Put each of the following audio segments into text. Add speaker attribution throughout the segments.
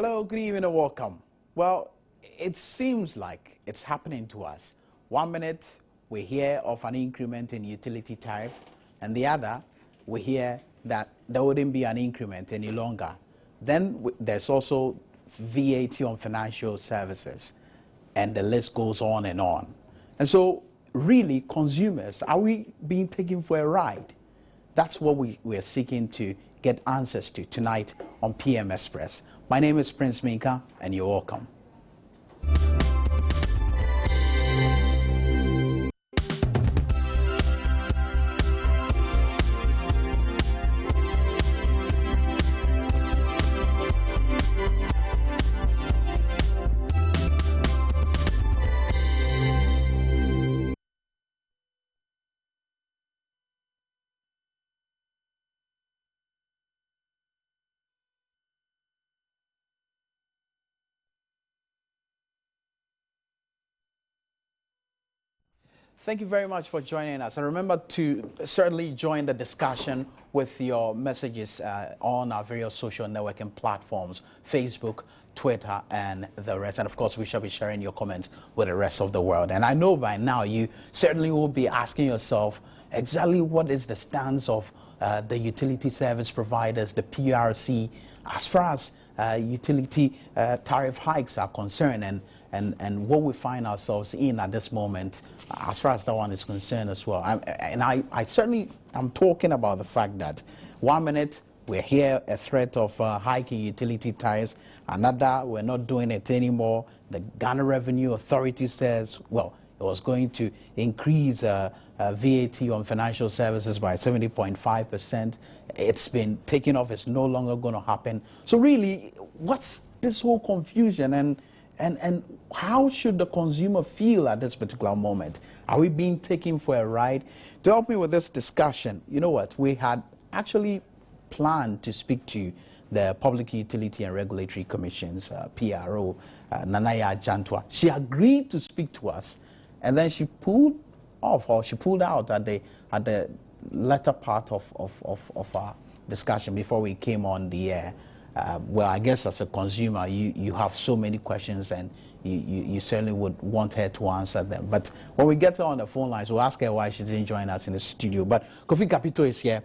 Speaker 1: Hello, good evening and welcome. Well, it seems like it's happening to us. 1 minute, we hear of an increment in utility tariff, and the other, we hear that there wouldn't be an increment any longer. Then there's also VAT on financial services, and the list goes on and on. And so, really, consumers, are we being taken for a ride? That's what we're seeking to get answers to tonight on PM Express. My name is Prince Minka, and you're welcome. Thank you very much for joining us. And remember to certainly join the discussion with your messages on our various social networking platforms, Facebook, Twitter, and the rest. And of course, we shall be sharing your comments with the rest of the world. And I know by now you certainly will be asking yourself exactly what is the stance of the utility service providers, the PRC, as far as utility tariff hikes are concerned, and what we find ourselves in at this moment as far as that one is concerned as well. I certainly am talking about the fact that 1 minute we hear a threat of hiking utility tariffs, another we're not doing it anymore. The Ghana Revenue Authority says, well, it was going to increase VAT on financial services by 70.5%. It's been taken off. It's no longer going to happen. So really, what's this whole confusion, and how should the consumer feel at this particular moment? Are we being taken for a ride? To help me with this discussion, you know what? We had actually planned to speak to the Public Utility and Regulatory Commission's PRO, Nanaya Jantwa. She agreed to speak to us, and then she pulled off, or she pulled out at the latter part of our discussion before we came on the air. Well, I guess as a consumer, you have so many questions, and you certainly would want her to answer them. But when we get her on the phone lines, we'll ask her why she didn't join us in the studio. But Kofi Capito is here.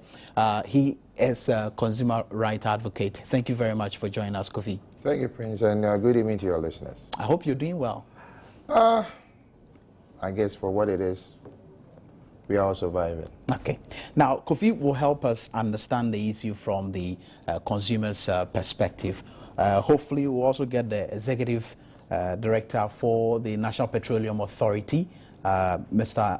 Speaker 1: He is a consumer rights advocate. Thank you very much for joining us, Kofi.
Speaker 2: Thank you, Prince, and good evening to your listeners.
Speaker 1: I hope you're doing well.
Speaker 2: I guess for what it is, we are all surviving.
Speaker 1: Okay. Now, Kofi will help us understand the issue from the consumer's perspective. Hopefully, we'll also get the executive director for the National Petroleum Authority, Mr.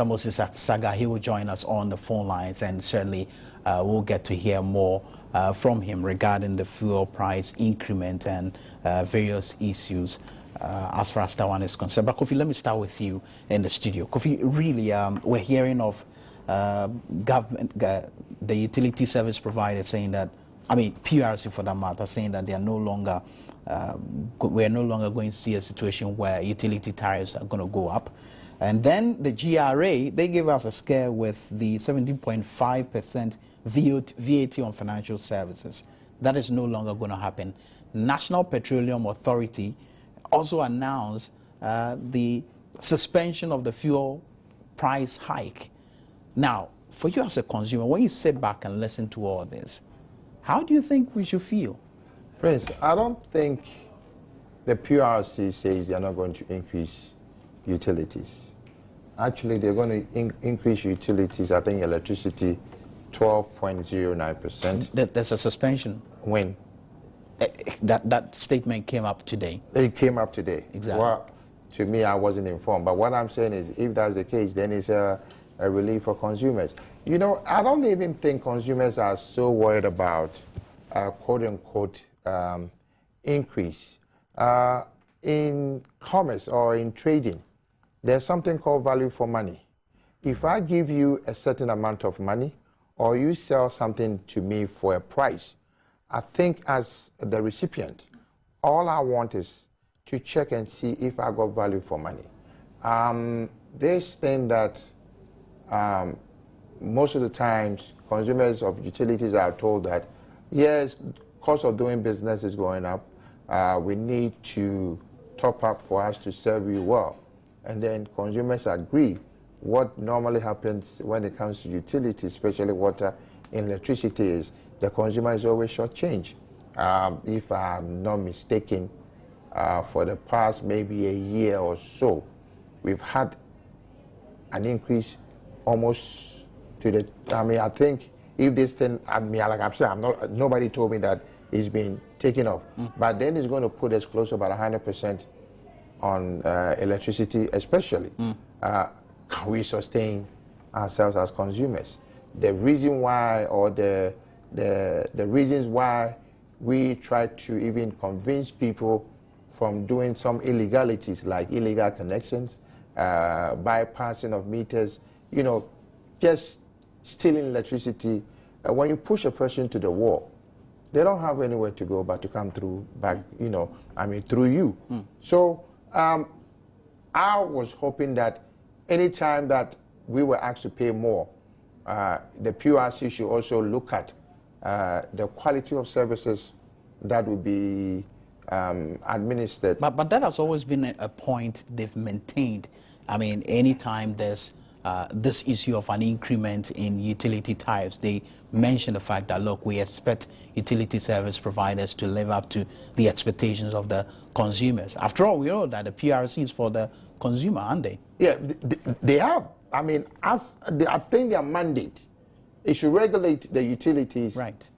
Speaker 1: Moses Saga. He will join us on the phone lines, and certainly we'll get to hear more from him regarding the fuel price increment and various issues as far as that one is concerned. But Kofi, let me start with you in the studio. Kofi, really, we're hearing of government, the utility service provider saying that, I mean, PRC for that matter, saying that they are no longer, we're no longer going to see a situation where utility tariffs are going to go up. And then the GRA, they gave us a scare with the 17.5% VAT on financial services. That is no longer going to happen. National Petroleum Authority also announced the suspension of the fuel price hike. Now, for you as a consumer, when you sit back and listen to all this, how do you think we should feel?
Speaker 2: Prince, I don't think the PRC says they're not going to increase utilities. Actually, they're going to increase utilities, I think electricity, 12.09%.
Speaker 1: There's a suspension.
Speaker 2: When?
Speaker 1: That statement came up today.
Speaker 2: It came up today.
Speaker 1: Exactly.
Speaker 2: Well, to me, I wasn't informed. But what I'm saying is, if that's the case, then it's a relief for consumers. You know, I don't even think consumers are so worried about quote-unquote increase. In commerce or in trading, there's something called value for money. If I give you a certain amount of money, or you sell something to me for a price, I think as the recipient, all I want is to check and see if I got value for money. This thing that most of the times consumers of utilities are told that Yes, cost of doing business is going up. We need to top up for us to serve you well. And then consumers agree. What normally happens when it comes to utilities, especially water and electricity, is the consumer is always shortchanged. If I'm not mistaken, for the past maybe a year or so, we've had an increase almost to the, I think if this thing, like I'm saying, nobody told me that it's been taken off. But then it's going to put us close to about 100% on electricity especially. Can we sustain ourselves as consumers? The reason why, or the reasons why we try to even convince people from doing some illegalities like illegal connections, bypassing of meters, just stealing electricity. When you push a person to the wall, they don't have anywhere to go but to come through back, through you. So I was hoping that anytime that we were asked to pay more, the PRC should also look at the quality of services that would be administered.
Speaker 1: But that has always been a point they've maintained. I mean, anytime there's this issue of an increment in utility tariffs, they mention the fact that, look, we expect utility service providers to live up to the expectations of the consumers. After all, we know that the PRC is for the consumer, aren't they?
Speaker 2: Yeah, they have. I mean, I think their mandate is to regulate the utilities
Speaker 1: right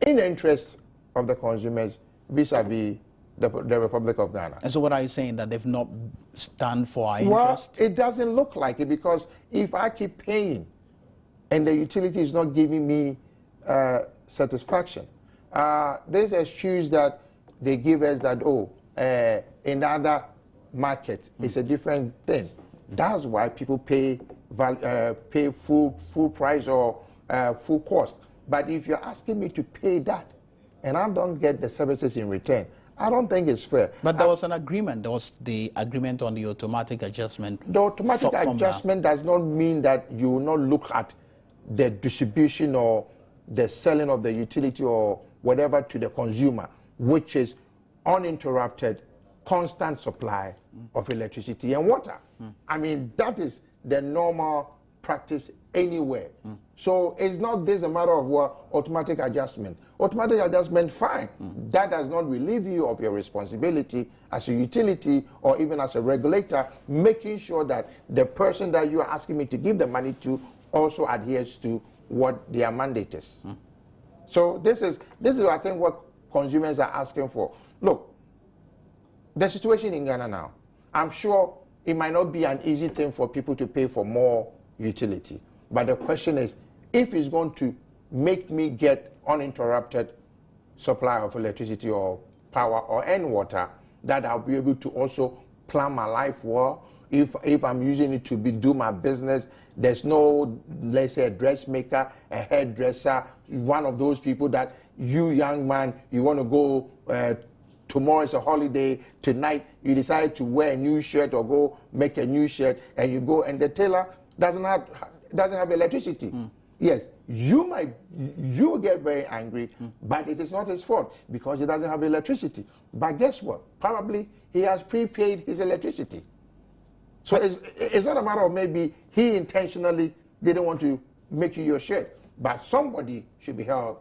Speaker 2: in the interest of the consumers vis-a-vis the Republic of Ghana.
Speaker 1: And so what are you saying, that they've not stand for our
Speaker 2: well,
Speaker 1: interest?
Speaker 2: It doesn't look like it, because if I keep paying and the utility is not giving me satisfaction, there's an excuse that they give us that, in other markets, it's a different thing. That's why people pay full price or full cost. But if you're asking me to pay that and I don't get the services in return, I don't think it's fair.
Speaker 1: But there was an agreement. There was the agreement on the automatic adjustment.
Speaker 2: The automatic adjustment does not mean that you will not look at the distribution or the selling of the utility or whatever to the consumer, which is uninterrupted, constant supply of electricity and water. I mean, that is the normal practice anywhere. So it's not this a matter of automatic adjustment. Automatic adjustment, fine. That does not relieve you of your responsibility as a utility or even as a regulator, making sure that the person that you are asking me to give the money to also adheres to what their mandate is. So this is I think what consumers are asking for. Look, the situation in Ghana now, I'm sure it might not be an easy thing for people to pay for more utility. But the question is, if it's going to make me get uninterrupted supply of electricity or power or water, that I'll be able to also plan my life well. If I'm using it to do my business, there's no, let's say, a dressmaker, a hairdresser, one of those people that you, young man, you want to go, tomorrow is a holiday, tonight you decide to wear a new shirt or go make a new shirt, and you go and the tailor doesn't have electricity. Yes, you get very angry, but it is not his fault because he doesn't have electricity. But guess what? Probably he has prepaid his electricity. So it's not a matter of maybe he intentionally didn't want to make you your shirt, but somebody should be held,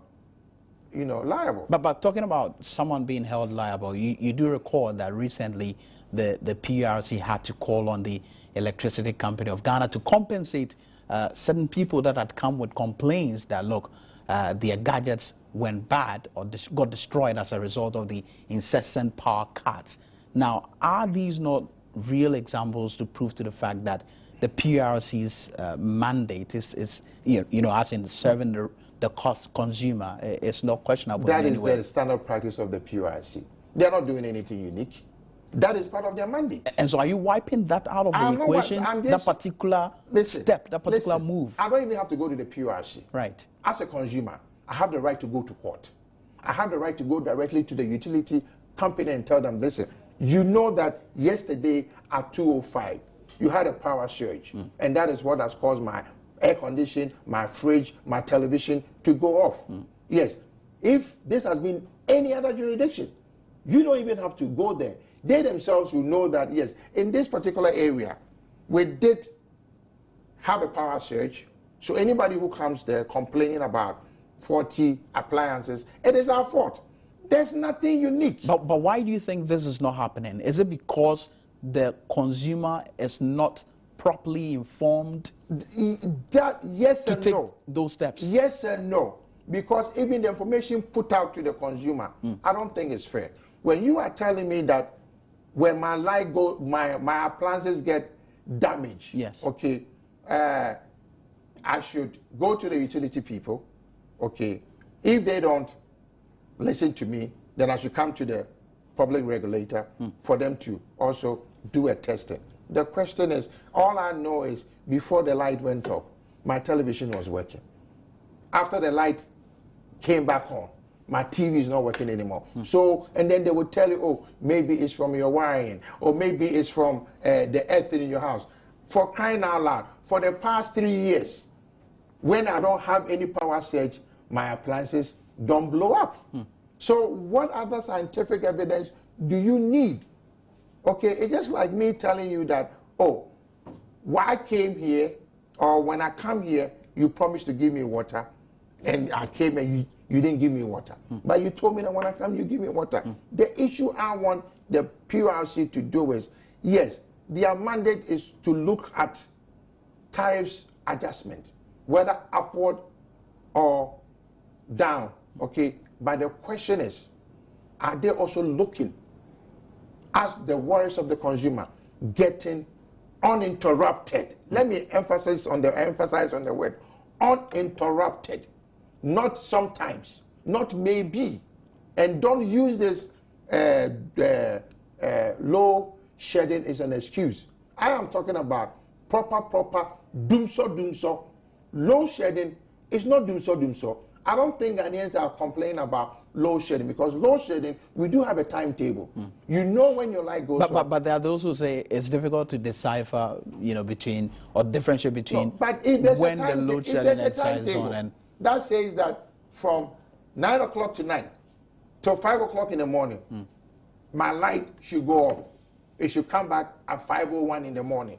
Speaker 2: liable.
Speaker 1: But talking about someone being held liable, you do recall that recently the PRC had to call on the Electricity Company of Ghana to compensate certain people that had come with complaints that, look, their gadgets went bad or got destroyed as a result of the incessant power cuts. Now, are these not real examples to prove to the fact that the PRC's mandate is as in serving the cost consumer, it's not questionable?
Speaker 2: That is the standard practice of the PRC. They're not doing anything unique. That is part of their mandate.
Speaker 1: And so are you wiping that out of the equation, that particular step, that particular move?
Speaker 2: I don't even have to go to the PRC.
Speaker 1: Right.
Speaker 2: As a consumer, I have the right to go to court. I have the right to go directly to the utility company and tell them, listen, you know that yesterday at 2:05, you had a power surge, and that is what has caused my air condition, my fridge, my television to go off. Yes. If this has been any other jurisdiction, you don't even have to go there. They themselves will know that, yes, in this particular area, we did have a power surge. So anybody who comes there complaining about 40 appliances, it is our fault. There's nothing unique.
Speaker 1: But why do you think this is not happening? Is it because the consumer is not properly informed
Speaker 2: That, yes
Speaker 1: to
Speaker 2: and
Speaker 1: take
Speaker 2: no.
Speaker 1: those steps?
Speaker 2: Yes and no. Because even the information put out to the consumer, I don't think it's fair. When you are telling me that when my light go, my appliances get damaged,
Speaker 1: yes,
Speaker 2: okay, I should go to the utility people, okay. If they don't listen to me, then I should come to the public regulator for them to also do a testing. The question is, all I know is before the light went off, my television was working. After the light came back on, my TV is not working anymore. So, and then they would tell you, oh, maybe it's from your wiring, or maybe it's from the earthing in your house. For crying out loud, for the past 3 years, when I don't have any power surge, my appliances don't blow up. So what other scientific evidence do you need? Okay, it's just like me telling you that, oh, when I came here, or when I come here, you promised to give me water, and I came and you didn't give me water. But you told me that when I come, you give me water. The issue I want the PRC to do is, yes, their mandate is to look at tariffs adjustment, whether upward or down, okay? But the question is, are they also looking at the worries of the consumer getting uninterrupted? Let me emphasize on the word uninterrupted, not sometimes, not maybe. And don't use this low shedding as an excuse. I am talking about proper doomso. Low shedding is not doomso. I don't think Ghanaians are complaining about low shedding, because low shedding, we do have a timetable. You know when your light goes on.
Speaker 1: But there are those who say it's difficult to decipher, between or differentiate between
Speaker 2: but if there's
Speaker 1: when
Speaker 2: a
Speaker 1: the load shedding exercise is on and
Speaker 2: that says that from 9 o'clock tonight till 5 o'clock in the morning, my light should go off. It should come back at 5:01 in the morning.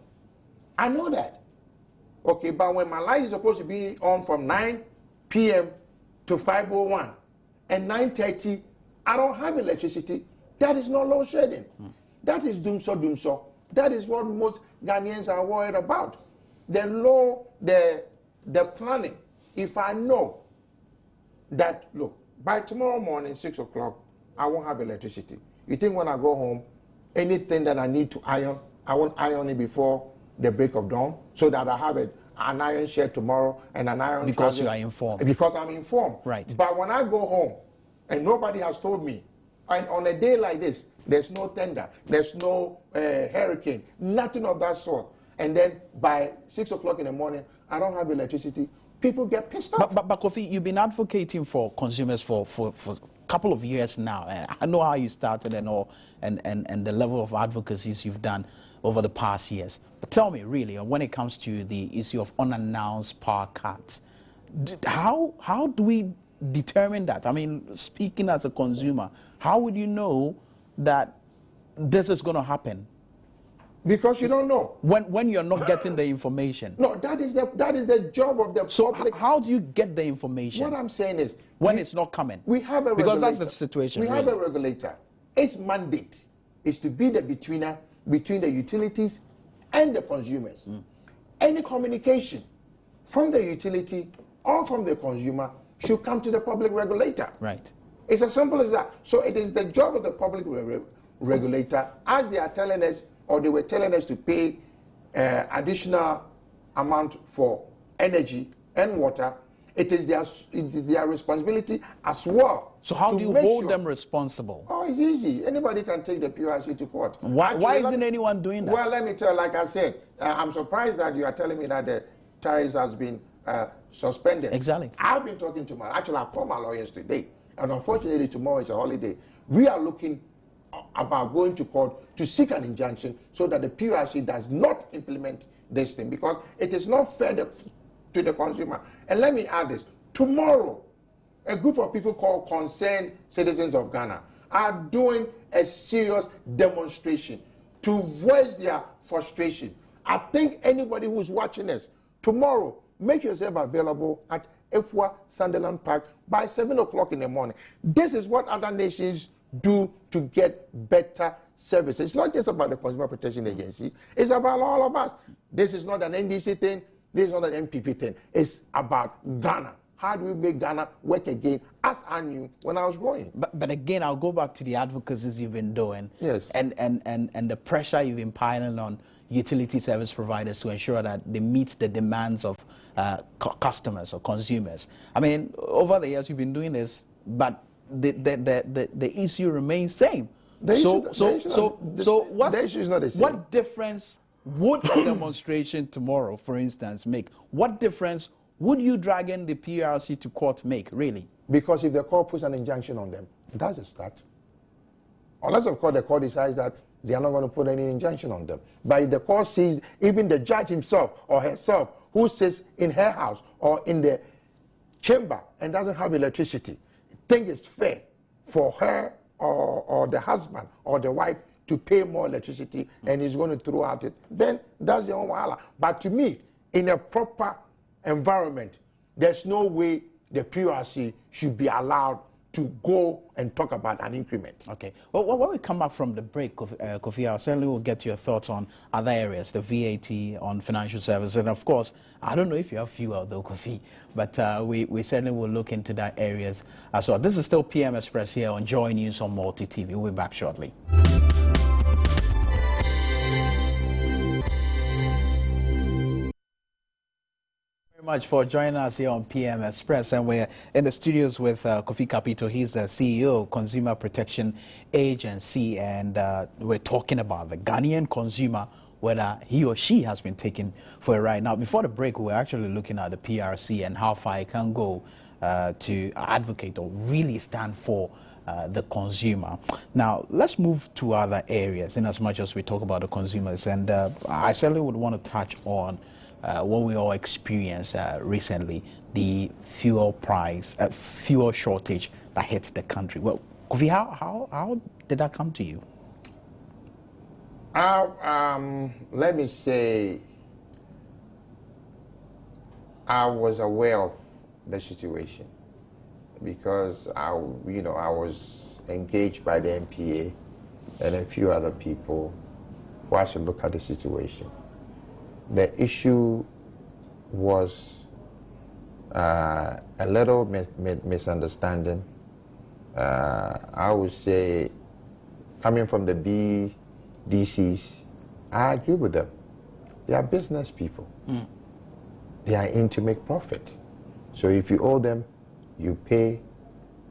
Speaker 2: I know that. Okay, but when my light is supposed to be on from 9 p.m. to 5:01 and 9:30, I don't have electricity, that is not load shedding. That is doomso. That is what most Ghanaians are worried about. The planning. If I know that, look, by tomorrow morning, 6 o'clock, I won't have electricity. You think when I go home, anything that I need to iron, I won't iron it before the break of dawn, so that I have an iron shed tomorrow and an iron
Speaker 1: because
Speaker 2: transit.
Speaker 1: you are informed.
Speaker 2: Because I'm informed.
Speaker 1: Right.
Speaker 2: But when I go home and nobody has told me, and on a day like this, there's no tender, there's no hurricane, nothing of that sort, and then by 6 o'clock in the morning, I don't have electricity, people get pissed off.
Speaker 1: But Kofi, you've been advocating for consumers for a couple of years now. I know how you started and all, and the level of advocacies you've done over the past years. But tell me, really, when it comes to the issue of unannounced power cuts, how do we determine that? I mean, speaking as a consumer, how would you know that this is going to happen?
Speaker 2: Because you don't know.
Speaker 1: When you're not getting the information.
Speaker 2: No, that is the job of the public.
Speaker 1: How do you get the information?
Speaker 2: What I'm saying is,
Speaker 1: when it's not coming.
Speaker 2: We have a regulator.
Speaker 1: Because that's the situation.
Speaker 2: We have a regulator. Its mandate is to be the betweener between the utilities and the consumers. Any communication from the utility or from the consumer should come to the public regulator.
Speaker 1: Right.
Speaker 2: It's as simple as that. So it is the job of the public regulator, as they are telling us, or they were telling us to pay additional amount for energy and water. It is their responsibility as well.
Speaker 1: So how do you hold them responsible?
Speaker 2: Oh, it's easy. Anybody can take the PRC to court.
Speaker 1: Why isn't anyone doing that?
Speaker 2: Well, let me tell you, like I said, I'm surprised that you are telling me that the tariffs has been suspended.
Speaker 1: Exactly.
Speaker 2: I've been talking to I called my lawyers today, and unfortunately tomorrow is a holiday. We are looking about going to court to seek an injunction so that the PRC does not implement this thing, because it is not fair to the consumer. And let me add this. Tomorrow, a group of people called Concerned Citizens of Ghana are doing a serious demonstration to voice their frustration. I think anybody who's watching this, tomorrow, make yourself available at Efwa Sunderland Park by 7 o'clock in the morning. This is what other nations do to get better services. It's not just about the Consumer Protection Agency. It's about all of us. This is not an NDC thing. This is not an MPP thing. It's about Ghana. How do we make Ghana work again, as I knew when I was growing?
Speaker 1: But again, I'll go back to the advocacies you've been doing.
Speaker 2: Yes.
Speaker 1: And the pressure you've been piling on utility service providers to ensure that they meet the demands of customers or consumers. I mean, over the years you've been doing this, but the issue remains same.
Speaker 2: The issue is not the same.
Speaker 1: What difference would a demonstration tomorrow, for instance, make? What difference would you dragging the PRC to court make, really?
Speaker 2: Because if the court puts an injunction on them, that's a start. Unless, of course, the court decides that they are not going to put any injunction on them. But if the court sees even the judge himself or herself who sits in her house or in the chamber and doesn't have electricity, think it's fair for her or the husband or the wife to pay more electricity and he's going to throw out it, then that's the own wahala. But to me, in a proper environment, there's no way the PRC should be allowed to go and talk about an increment.
Speaker 1: Okay. Well, when we come back from the break, Kofi, I certainly will get your thoughts on other areas, the VAT, on financial services, and of course, I don't know if you have fuel though, Kofi, but we certainly will look into that areas as well. This is still PM Express here on Joy News on Multi TV. We'll be back shortly. Much for joining us here on PM Express, and we're in the studios with Kofi Kapito. He's the CEO of Consumer Protection Agency, and we're talking about the Ghanaian consumer, whether he or she has been taken for a ride. Now, before the break, we were actually looking at the PRC and how far it can go to advocate or really stand for the consumer. Now, let's move to other areas in as much as we talk about the consumers, and I certainly would want to touch on what we all experienced recently, the fuel shortage that hits the country. Well, Kofi, how did that come to you?
Speaker 2: Let me say, I was aware of the situation because I was engaged by the MPA and a few other people for us to look at the situation. The issue was a little misunderstanding. I would say, coming from the BDCs, I agree with them. They are business people. Mm. They are in to make profit. So if you owe them, you pay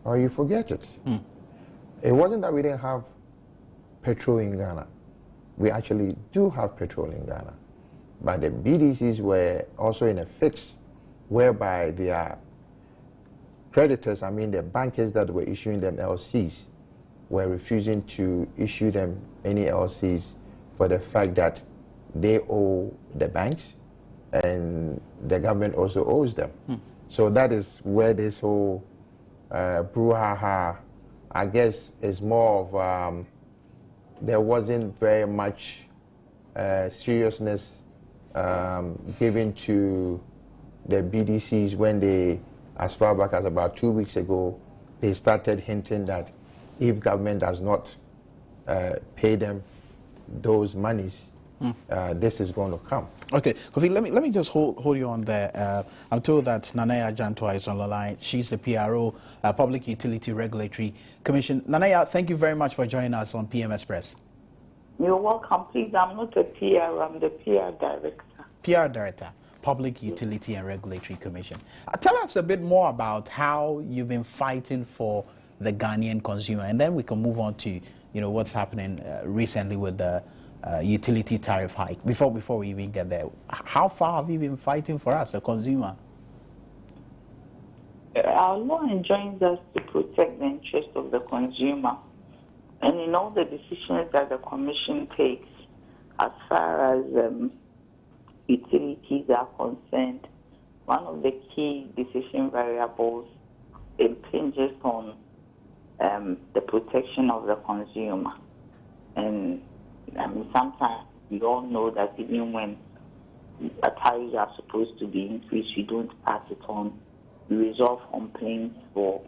Speaker 2: or you forget it. Mm. It wasn't that we didn't have petrol in Ghana. We actually do have petrol in Ghana. But the BDCs were also in a fix whereby their creditors, I mean the bankers that were issuing them LCs, were refusing to issue them any LCs for the fact that they owe the banks and the government also owes them. Hmm. So that is where this whole brouhaha, I guess, is more of there wasn't very much seriousness given to the BDCs when they, as far back as about 2 weeks ago, they started hinting that if government does not pay them those monies, this is going to come. Okay,
Speaker 1: Kofi, let me just hold you on there. I'm told that Nanaya Jantwa is on the line. She's the PRO, Public Utility Regulatory Commission. Nanaya, thank you very much for joining us on PM Express.
Speaker 3: You're welcome. Please, I'm not a PR, I'm the PR director.
Speaker 1: PR director, Public Utility and Regulatory Commission. Tell us a bit more about how you've been fighting for the Ghanaian consumer, and then we can move on to what's happening recently with the utility tariff hike. Before we even get there, how far have you been fighting for us, the consumer?
Speaker 3: Our law enjoins us to protect the interest of the consumer. And in all the decisions that the Commission takes, as far as utilities are concerned, one of the key decision variables impinges on the protection of the consumer. And I mean, sometimes we all know that even when tariffs are supposed to be increased, we don't pass it on. We resolve complaints for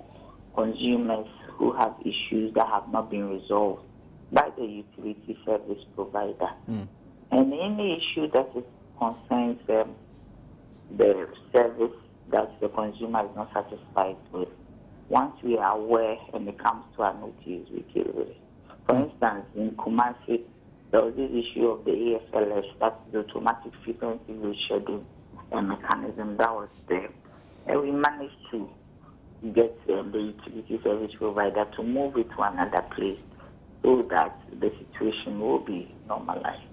Speaker 3: consumers who have issues that have not been resolved by the utility service provider. And any issue that is concerns the service that the consumer is not satisfied with, once we are aware and it comes to our notice, we deal with it. For instance, in Kumasi, there was this issue of the AFLS, that's the automatic frequency reschedule mechanism that was there. And we managed to get the utility service provider to move it to another place so that the situation will be normalized.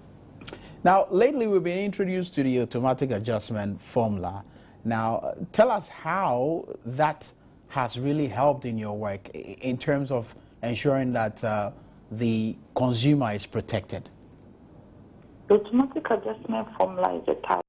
Speaker 1: Now, lately we've been introduced to the automatic adjustment formula. Now, tell us how that has really helped in your work in terms of ensuring that the consumer is protected.
Speaker 3: The automatic adjustment formula is a type